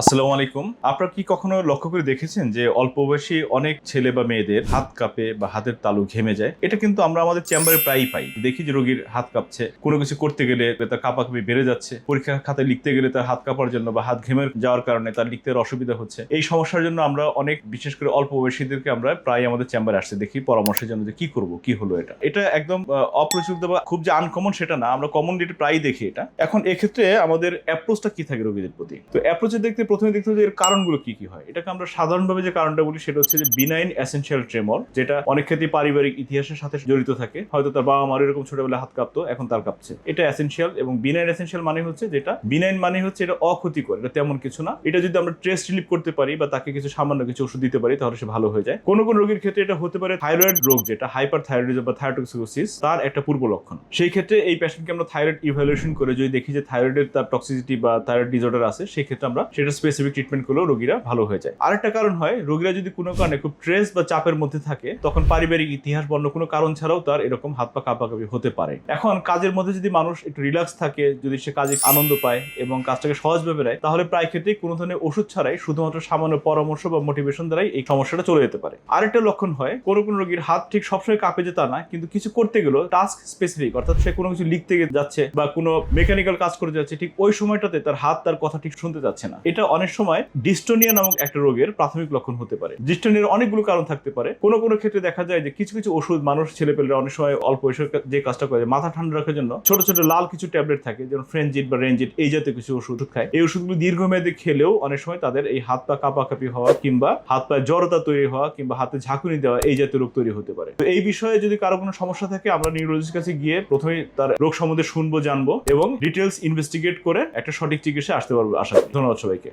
আসসালামু আলাইকুম। আপনারা কি কখনো লক্ষ্য করে দেখেছেন যে অল্প বয়সী অনেক ছেলে বা মেয়েদের হাত কাঁপে বা হাতের তালু ঘেমে যায়? এটা কিন্তু আমরা আমাদের চেম্বারে প্রায়ই পাই। দেখি যে রোগীর হাত কাঁপছে, কোনো কিছু করতে গেলে তার কাঁপাকাঁপি বেড়ে যাচ্ছে, পরীক্ষার খাতায় লিখতে গেলে তার হাত কাঁপার জন্য বা হাত ঘেমে যাওয়ার কারণে তার লিখতে অসুবিধা হচ্ছে। এই সমস্যার জন্য আমরা অনেক, বিশেষ করে অল্প বয়সীদেরকে আমরা প্রায় আমাদের চেম্বারে আসতে দেখি পরামর্শের জন্য যে কি করব, কি হলো এটা। এটা একদম অপ্রচলিত বা খুব যে আনকমন সেটা না, আমরা কমনলি এটা প্রায়ই দেখি এটা। এখন এক্ষেত্রে আমাদের অ্যাপ্রোচটা কি থাকে রোগীদের প্রতি? তো অ্যাপ্রোচে প্রথমে দেখতে হবে যে এর কারণগুলো কি কি হয়। এটাকে আমরা সাধারণভাবে যে কারণটা বলি সেটা হচ্ছে যে বিনাইন এসেনশিয়াল ট্রেমর, যেটা অনেক ক্ষেত্রে পারিবারিক ইতিহাসের সাথে জড়িত থাকে। হয়তো তার বাবা মার এরকম ছোটবেলায় হাত কাঁপতো, এখন তার কাঁপছে। এটা এসেনশিয়াল। এবং বিনাইন এসেনশিয়াল মানে হচ্ছে যেটা বিনাইন মানে হচ্ছে এটা অক্ষতিকর, এটা তেমন কিছু না। এটা যদি আমরা স্ট্রেস রিলিফ করতে পারি বা তাকে কিছু সামান্য কিছু ওষুধ দিতে পারি তাহলে সে ভালো হয়ে যায়। কোন কোন রোগীর ক্ষেত্রে এটা হতে পারে থাইরয়েড রোগ, যেটা হাইপার থাইরয়েডিজম বা থাইরোটক্সিকোসিস, তার একটা পূর্ব লক্ষণ। সেই ক্ষেত্রে এই পেশেন্টকে আমরা থাইরয়েড ইভ্যালুয়েশন করে যদি দেখি যে থাইরয়েডের তার টক্সিসিটি বা থাইরয়েড ডিসঅর্ডার আছে, সেই ক্ষেত্রে আমরা সেটা স্পেসিফিক ট্রিটমেন্ট করলেও রোগীরা ভালো হয়ে যায়। আরেকটা কারণ হয়, রোগীরা যদি কোনো কারণে খুব স্ট্রেস বা চাপের মধ্যে থাকে, তখন পারিবারিক ইতিহাস বর্ণ কোনো কারণ ছাড়াও তার এরকম হাত পা কাঁপাকাঁপি হতে পারে। এখন কাজের মধ্যে যদি মানুষ একটু রিল্যাক্স থাকে, যদি সে কাজে আনন্দ পায় এবং কাজটাকে সহজ ভেবে নেয়, তাহলে প্রায় ক্ষেত্রেই কোনো ধরনের ওষুধ ছাড়াই শুধুমাত্র সামান্য পরামর্শ বা মোটিভেশন দ্বারাই এই সমস্যাটা চলে যেতে পারে। আরেকটা লক্ষণ হয়, কোনো কোনো রোগীর হাত ঠিক সবসময় কাঁপে যে তা না, কিন্তু কিছু করতে গেলেও টাস্ক স্পেসিফিক, অর্থাৎ সে কোনো কিছু লিখতে যাচ্ছে বা কোনো মেকানিক্যাল কাজ করে যাচ্ছে, ঠিক ওই সময়টাতে তার হাত তার কথা ঠিক শুনতে যাচ্ছে না। এটা অনেক সময় ডিস্টোনিয়া নামক একটা রোগের প্রাথমিক লক্ষণ হতে পারে। ডিস্টোনিয়ার অনেকগুলো কারণ থাকতে পারে। কোনো কোনো ক্ষেত্রে দেখা যায় যে কিছু কিছু ওষুধ মানুষ, ছেলেপেলেরা অনেক সময় অল্প বয়সে যে কাজটা করে, মাথা ঠান্ডা রাখার জন্য ছোট ছোট লাল কিছু ট্যাবলেট থাকে, যেমন ফ্রেনজিট বা রেনজিট, এই জাতীয় কিছু ওষুধ খায়। এই ওষুধগুলো দীর্ঘমেয়াদী খেলেও অনেক সময় তাদের এই হাত পা কাঁপাকাঁপি হওয়া কিংবা হাত পায়ে জড়তা তৈরি হওয়া কিংবা হাতে ঝাঁকুনি দেওয়া, এই জাতীয় রোগ তৈরি হতে পারে। তো এই বিষয়ে যদি কারো কোনো সমস্যা থাকে, আমরা নিউরোলজিস্টের কাছে গিয়ে প্রথমে তার রোগ সম্বন্ধে শুনবো, জানবো এবং ডিটেলস ইনভেস্টিগেট করে একটা সঠিক চিকিৎসা আসতে পারবো। আশা করি। ধন্যবাদ সবাইকে।